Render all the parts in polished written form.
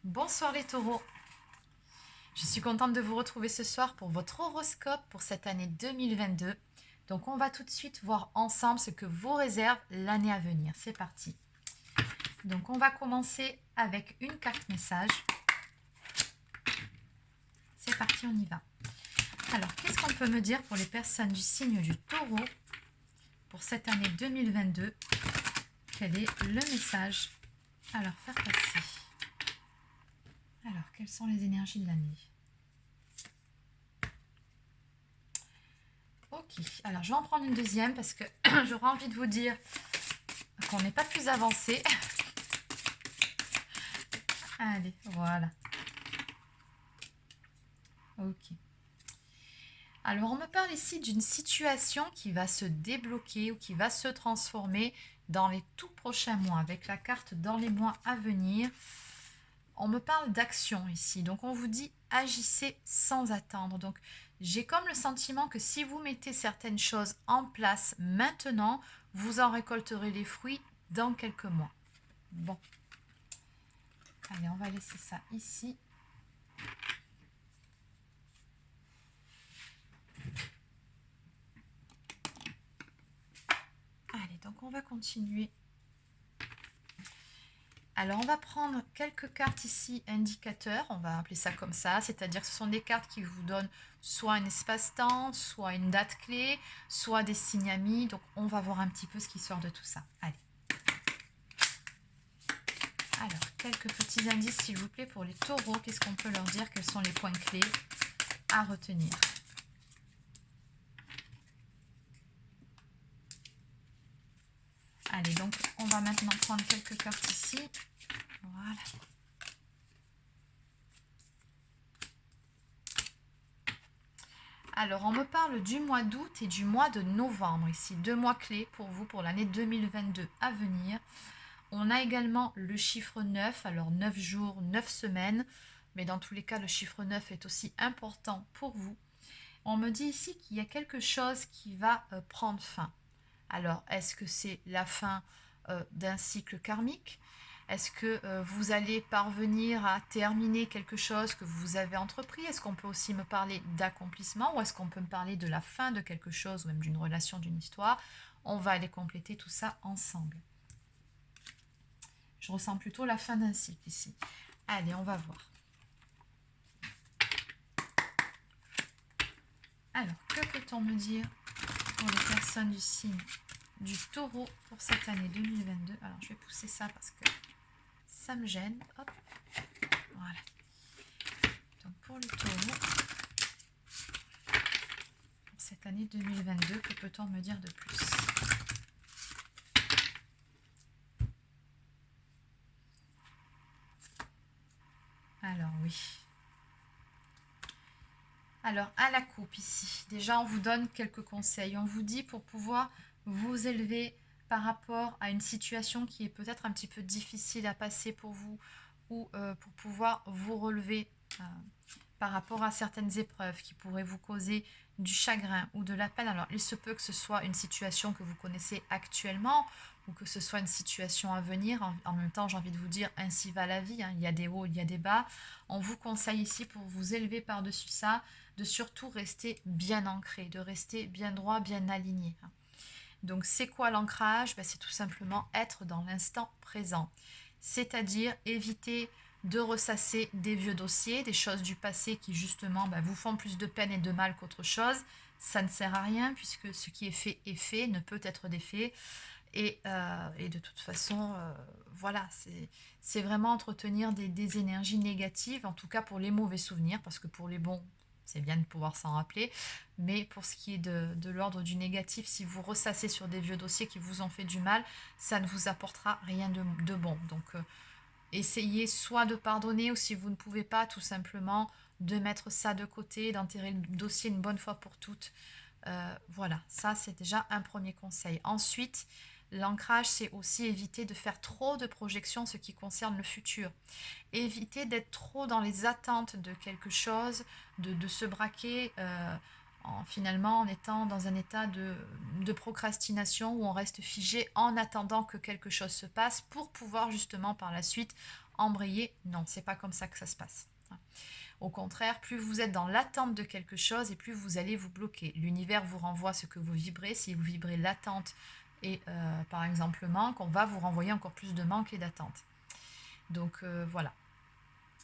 Bonsoir les taureaux, je suis contente de vous retrouver ce soir pour votre horoscope pour cette année 2022. Donc on va tout de suite voir ensemble ce que vous réserve l'année à venir. C'est parti. Donc on va commencer avec une carte message. C'est parti, on y va. Alors qu'est-ce qu'on peut me dire pour les personnes du signe du taureau pour cette année 2022? Quel est le message à leur faire passer? Alors, quelles sont les énergies de l'année? Ok, alors je vais en prendre une deuxième parce que j'aurais envie de vous dire qu'on n'est pas plus avancé. Allez, voilà. Ok. Alors, on me parle ici d'une situation qui va se débloquer ou qui va se transformer dans les tout prochains mois, avec la carte dans les mois à venir. On me parle d'action ici, donc on vous dit agissez sans attendre. Donc j'ai comme le sentiment que si vous mettez certaines choses en place maintenant, vous en récolterez les fruits dans quelques mois. Bon, allez, on va laisser ça ici. Allez, donc on va continuer. Alors, on va prendre quelques cartes ici indicateurs, on va appeler ça comme ça, c'est-à-dire que ce sont des cartes qui vous donnent soit un espace-temps, soit une date clé, soit des signes amis. Donc, on va voir un petit peu ce qui sort de tout ça. Allez. Alors, quelques petits indices, s'il vous plaît, pour les taureaux. Qu'est-ce qu'on peut leur dire? Quels sont les points clés à retenir? Allez, donc, on va maintenant prendre quelques cartes ici. Voilà. Alors, on me parle du mois d'août et du mois de novembre ici. 2 mois clés pour vous pour l'année 2022 à venir. On a également le chiffre 9, alors 9 jours, 9 semaines. Mais dans tous les cas, le chiffre 9 est aussi important pour vous. On me dit ici qu'il y a quelque chose qui va prendre fin. Alors, est-ce que c'est la fin d'un cycle karmique? Est-ce que vous allez parvenir à terminer quelque chose que vous avez entrepris? Est-ce qu'on peut aussi me parler d'accomplissement ou est-ce qu'on peut me parler de la fin de quelque chose ou même d'une relation, d'une histoire? On va aller compléter tout ça ensemble. Je ressens plutôt la fin d'un cycle ici. Allez, on va voir. Alors, que peut-on me dire pour les personnes du signe du taureau pour cette année 2022? Alors, je vais pousser ça parce que ça me gêne. Hop, voilà. Donc, pour le taureau, pour cette année 2022, que peut-on me dire de plus? Alors, oui. Alors, à la coupe ici, déjà, on vous donne quelques conseils. On vous dit pour pouvoir vous élever par rapport à une situation qui est peut-être un petit peu difficile à passer pour vous ou pour pouvoir vous relever par rapport à certaines épreuves qui pourraient vous causer du chagrin ou de la peine. Alors, il se peut que ce soit une situation que vous connaissez actuellement ou que ce soit une situation à venir. En même temps, j'ai envie de vous dire, ainsi va la vie, hein. Il y a des hauts, il y a des bas. On vous conseille ici, pour vous élever par-dessus ça, de surtout rester bien ancré, de rester bien droit, bien aligné. Donc, c'est quoi l'ancrage? C'est tout simplement être dans l'instant présent. C'est-à-dire éviter de ressasser des vieux dossiers, des choses du passé qui justement vous font plus de peine et de mal qu'autre chose. Ça ne sert à rien puisque ce qui est fait, ne peut être défait. Et de toute façon, voilà, c'est vraiment entretenir des énergies négatives, en tout cas pour les mauvais souvenirs, parce que pour les bons, c'est bien de pouvoir s'en rappeler. Mais pour ce qui est de l'ordre du négatif, si vous ressassez sur des vieux dossiers qui vous ont fait du mal, ça ne vous apportera rien de bon. Donc, essayez soit de pardonner ou si vous ne pouvez pas, tout simplement de mettre ça de côté, d'enterrer le dossier une bonne fois pour toutes. Voilà, ça c'est déjà un premier conseil. Ensuite, l'ancrage, c'est aussi éviter de faire trop de projections en ce qui concerne le futur. Éviter d'être trop dans les attentes de quelque chose, de se braquer finalement en étant dans un état de procrastination où on reste figé en attendant que quelque chose se passe pour pouvoir justement par la suite embrayer. Non, c'est pas comme ça que ça se passe. Au contraire, plus vous êtes dans l'attente de quelque chose et plus vous allez vous bloquer. L'univers vous renvoie ce que vous vibrez. Si vous vibrez l'attente et par exemple le manque, on va vous renvoyer encore plus de manque et d'attente. Donc voilà.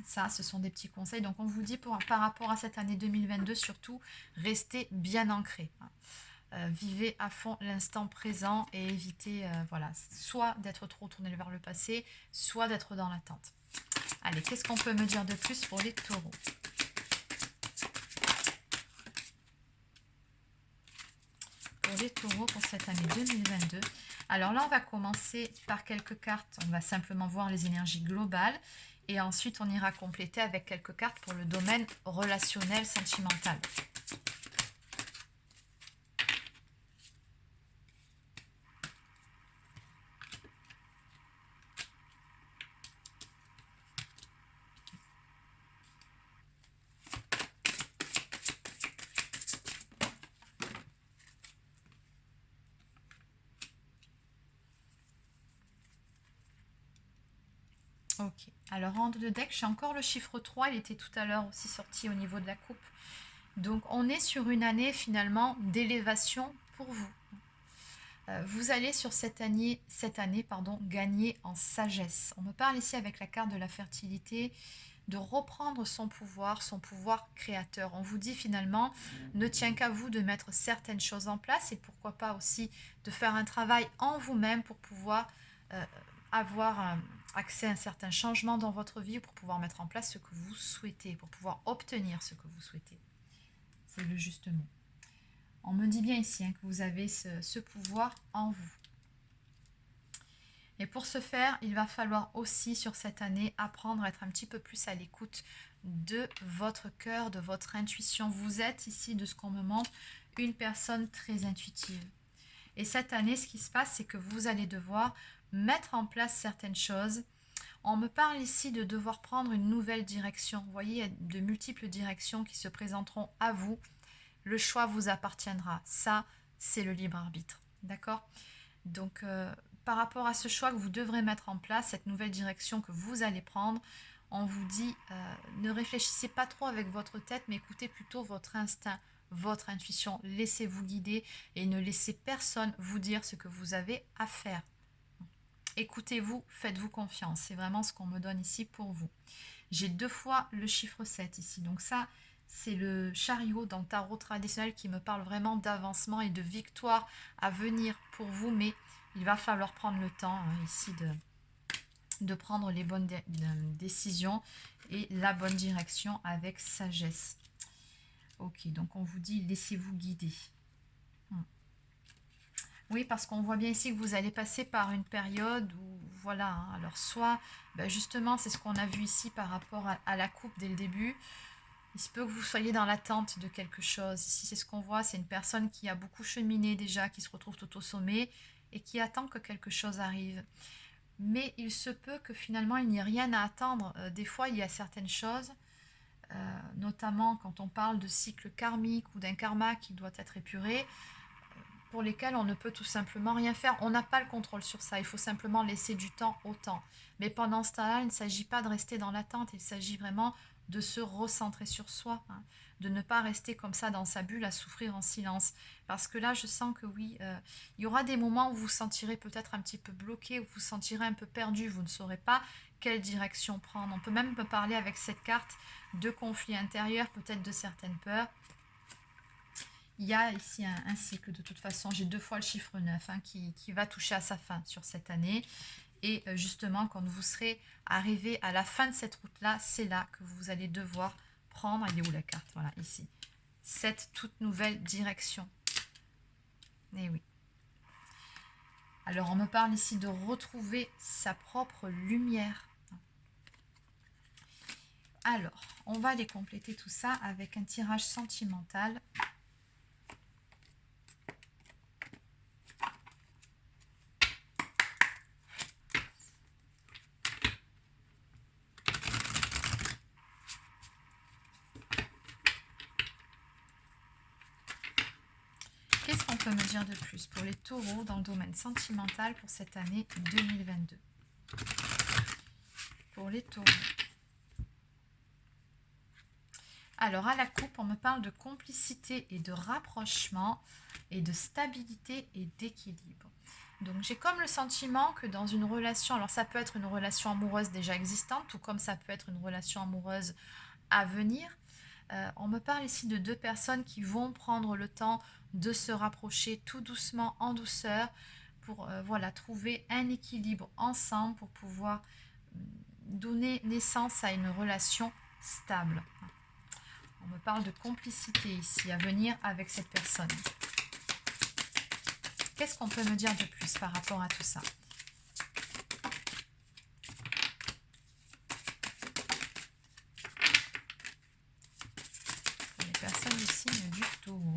Ça, ce sont des petits conseils. Donc, on vous dit par rapport à cette année 2022, surtout, restez bien ancrés. Vivez à fond l'instant présent et évitez, voilà, soit d'être trop tourné vers le passé, soit d'être dans l'attente. Allez, qu'est-ce qu'on peut me dire de plus pour les taureaux? Pour les taureaux pour cette année 2022. Alors là, on va commencer par quelques cartes. On va simplement voir les énergies globales. Et ensuite, on ira compléter avec quelques cartes pour le domaine relationnel, sentimental. Ok, alors en de deck, j'ai encore le chiffre 3, il était tout à l'heure aussi sorti au niveau de la coupe. Donc on est sur une année finalement d'élévation pour vous. Vous allez sur cette année gagner en sagesse. On me parle ici avec la carte de la fertilité, de reprendre son pouvoir créateur. On vous dit finalement, ne tient qu'à vous de mettre certaines choses en place et pourquoi pas aussi de faire un travail en vous-même pour pouvoir avoir accès à un certain changement dans votre vie, pour pouvoir mettre en place ce que vous souhaitez, pour pouvoir obtenir ce que vous souhaitez. C'est le juste mot. On me dit bien ici que vous avez ce pouvoir en vous. Et pour ce faire, il va falloir aussi sur cette année apprendre à être un petit peu plus à l'écoute de votre cœur, de votre intuition. Vous êtes ici, de ce qu'on me montre, une personne très intuitive. Et cette année, ce qui se passe, c'est que vous allez devoir mettre en place certaines choses. On me parle ici de devoir prendre une nouvelle direction. Vous voyez, il y a de multiples directions qui se présenteront à vous. Le choix vous appartiendra. Ça, c'est le libre arbitre. D'accord? Donc, par rapport à ce choix que vous devrez mettre en place, cette nouvelle direction que vous allez prendre, on vous dit, ne réfléchissez pas trop avec votre tête, mais écoutez plutôt votre instinct, votre intuition. Laissez-vous guider et ne laissez personne vous dire ce que vous avez à faire. Écoutez-vous, faites-vous confiance. C'est vraiment ce qu'on me donne ici pour vous. J'ai 2 fois le chiffre 7 ici. Donc ça, c'est le chariot dans le tarot traditionnel qui me parle vraiment d'avancement et de victoire à venir pour vous. Mais il va falloir prendre le temps ici de prendre les bonnes décisions et la bonne direction avec sagesse. Ok, donc on vous dit laissez-vous guider. Oui, parce qu'on voit bien ici que vous allez passer par une période où, voilà, alors soit, justement, c'est ce qu'on a vu ici par rapport à la coupe dès le début. Il se peut que vous soyez dans l'attente de quelque chose. Ici, c'est ce qu'on voit, c'est une personne qui a beaucoup cheminé déjà, qui se retrouve tout au sommet et qui attend que quelque chose arrive. Mais il se peut que finalement, il n'y ait rien à attendre. Des fois, il y a certaines choses, notamment quand on parle de cycle karmique ou d'un karma qui doit être épuré, pour lesquels on ne peut tout simplement rien faire. On n'a pas le contrôle sur ça, il faut simplement laisser du temps au temps. Mais pendant ce temps-là, il ne s'agit pas de rester dans l'attente, il s'agit vraiment de se recentrer sur soi, de ne pas rester comme ça dans sa bulle à souffrir en silence. Parce que là, je sens que oui, il y aura des moments où vous vous sentirez peut-être un petit peu bloqué, où vous vous sentirez un peu perdu, vous ne saurez pas quelle direction prendre. On peut même me parler avec cette carte de conflit intérieur, peut-être de certaines peurs. Il y a ici un cycle de toute façon, j'ai 2 fois le chiffre 9 qui va toucher à sa fin sur cette année. Et justement, quand vous serez arrivé à la fin de cette route-là, c'est là que vous allez devoir prendre, elle est où la carte? Voilà, ici. Cette toute nouvelle direction. Et oui. Alors, on me parle ici de retrouver sa propre lumière. Alors, on va aller compléter tout ça avec un tirage sentimental. dire de plus pour les taureaux dans le domaine sentimental pour cette année 2022? Pour les taureaux. Alors, à la coupe, on me parle de complicité et de rapprochement et de stabilité et d'équilibre. Donc, j'ai comme le sentiment que dans une relation, alors ça peut être une relation amoureuse déjà existante, tout comme ça peut être une relation amoureuse à venir. On me parle ici de deux personnes qui vont prendre le temps de se rapprocher tout doucement, en douceur, pour voilà, trouver un équilibre ensemble pour pouvoir donner naissance à une relation stable. On me parle de complicité ici à venir avec cette personne. Qu'est-ce qu'on peut me dire de plus par rapport à tout ça? Pour les personnes du signe du Taureau.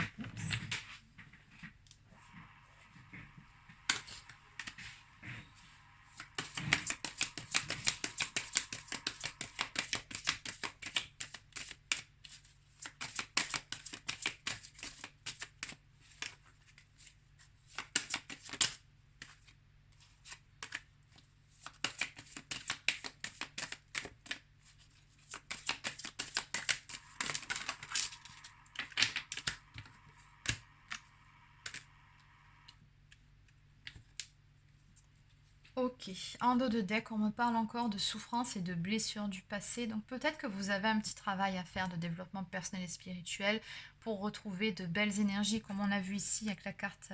Ok, en dos de deck, on me parle encore de souffrance et de blessures du passé. Donc peut-être que vous avez un petit travail à faire de développement personnel et spirituel pour retrouver de belles énergies, comme on a vu ici avec la carte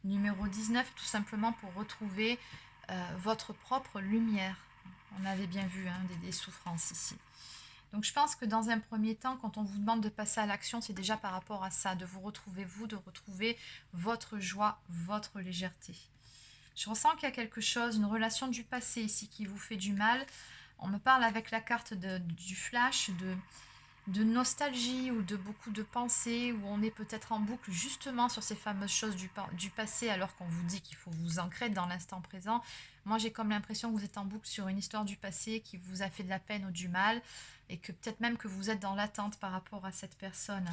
numéro 19, tout simplement pour retrouver votre propre lumière. On avait bien vu hein, des souffrances ici. Donc je pense que dans un premier temps, quand on vous demande de passer à l'action, c'est déjà par rapport à ça, de vous retrouver vous, de retrouver votre joie, votre légèreté. Je ressens qu'il y a quelque chose, une relation du passé ici qui vous fait du mal. On me parle avec la carte du flash, de nostalgie ou de beaucoup de pensées, où on est peut-être en boucle justement sur ces fameuses choses du passé, alors qu'on vous dit qu'il faut vous ancrer dans l'instant présent. Moi, j'ai comme l'impression que vous êtes en boucle sur une histoire du passé qui vous a fait de la peine ou du mal, et que peut-être même que vous êtes dans l'attente par rapport à cette personne.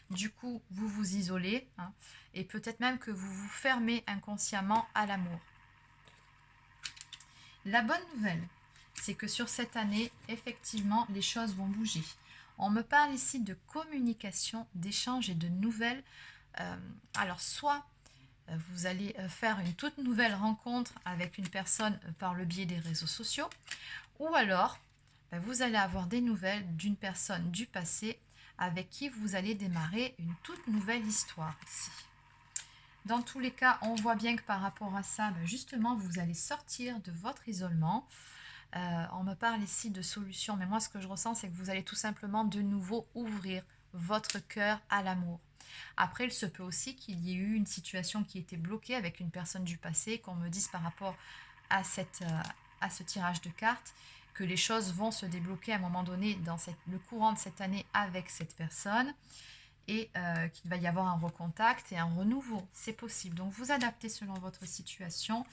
Du coup, vous vous isolez, hein, et peut-être même que vous vous fermez inconsciemment à l'amour. La bonne nouvelle, c'est que sur cette année, effectivement, les choses vont bouger. On me parle ici de communication, d'échange et de nouvelles. Alors, soit vous allez faire une toute nouvelle rencontre avec une personne par le biais des réseaux sociaux, ou alors vous allez avoir des nouvelles d'une personne du passé avec qui vous allez démarrer une toute nouvelle histoire ici. Dans tous les cas, on voit bien que par rapport à ça, justement, vous allez sortir de votre isolement. On me parle ici de solutions, mais moi, ce que je ressens, c'est que vous allez tout simplement de nouveau ouvrir votre cœur à l'amour. Après, il se peut aussi qu'il y ait eu une situation qui était bloquée avec une personne du passé, qu'on me dise par rapport à ce tirage de cartes, que les choses vont se débloquer à un moment donné dans le courant de cette année avec cette personne, et qu'il va y avoir un recontact et un renouveau. C'est possible. Donc, vous adaptez selon votre situation.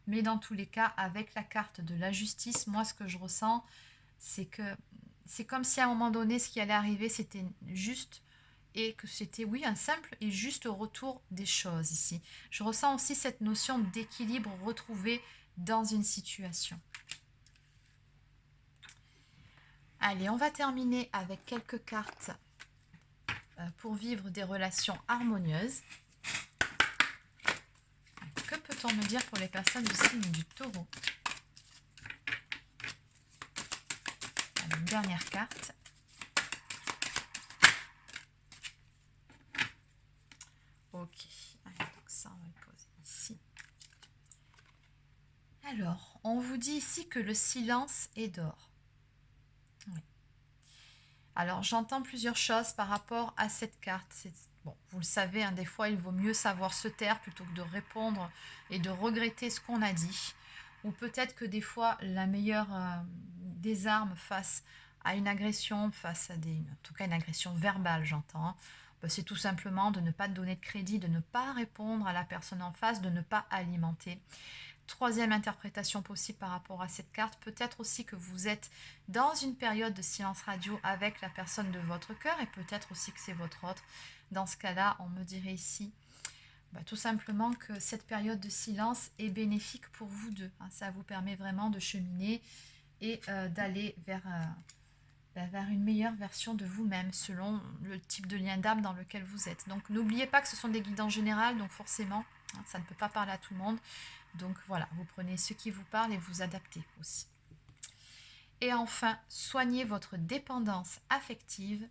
Mais dans tous les cas, avec la carte de la justice, moi, ce que je ressens, c'est que c'est comme si à un moment donné, ce qui allait arriver, c'était juste et que c'était, oui, un simple et juste retour des choses ici. Je ressens aussi cette notion d'équilibre retrouvée dans une situation. Allez, on va terminer avec quelques cartes pour vivre des relations harmonieuses. Que peut-on me dire pour les personnes du signe du Taureau? Allez, une dernière carte. Ok, allez, donc ça on va le poser ici. Alors, on vous dit ici que le silence est d'or. Oui. Alors, j'entends plusieurs choses par rapport à cette carte. Bon, vous le savez, hein, des fois, il vaut mieux savoir se taire plutôt que de répondre et de regretter ce qu'on a dit. Ou peut-être que des fois, la meilleure des armes face à une agression, face à en tout cas une agression verbale, j'entends, c'est tout simplement de ne pas donner de crédit, de ne pas répondre à la personne en face, de ne pas alimenter. Troisième interprétation possible par rapport à cette carte, peut-être aussi que vous êtes dans une période de silence radio avec la personne de votre cœur, et peut-être aussi que c'est votre autre. Dans ce cas-là, on me dirait ici tout simplement que cette période de silence est bénéfique pour vous deux. Hein. Ça vous permet vraiment de cheminer et d'aller vers une meilleure version de vous-même selon le type de lien d'âme dans lequel vous êtes. Donc n'oubliez pas que ce sont des guides en général, donc forcément, hein, ça ne peut pas parler à tout le monde. Donc voilà, vous prenez ce qui vous parle et vous adaptez aussi. Et enfin, soignez votre dépendance affective.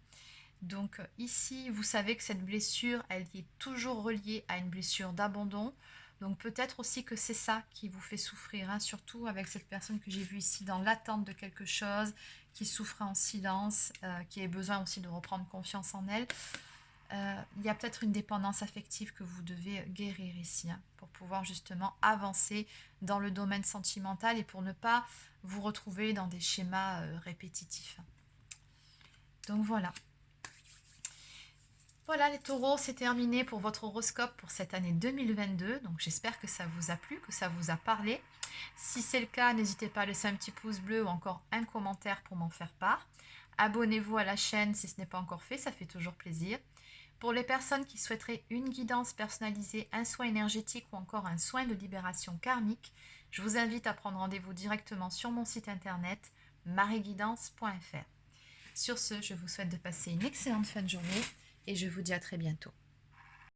Donc ici, vous savez que cette blessure, elle est toujours reliée à une blessure d'abandon. Donc peut-être aussi que c'est ça qui vous fait souffrir, hein, surtout avec cette personne que j'ai vue ici dans l'attente de quelque chose, qui souffre en silence, qui a besoin aussi de reprendre confiance en elle. Il y a peut-être une dépendance affective que vous devez guérir ici, hein, pour pouvoir justement avancer dans le domaine sentimental et pour ne pas vous retrouver dans des schémas répétitifs. Donc voilà. Voilà les taureaux, c'est terminé pour votre horoscope pour cette année 2022. Donc j'espère que ça vous a plu, que ça vous a parlé. Si c'est le cas, n'hésitez pas à laisser un petit pouce bleu ou encore un commentaire pour m'en faire part. Abonnez-vous à la chaîne si ce n'est pas encore fait, ça fait toujours plaisir. Pour les personnes qui souhaiteraient une guidance personnalisée, un soin énergétique ou encore un soin de libération karmique, je vous invite à prendre rendez-vous directement sur mon site internet marieguidance.fr. Sur ce, je vous souhaite de passer une excellente fin de journée et je vous dis à très bientôt.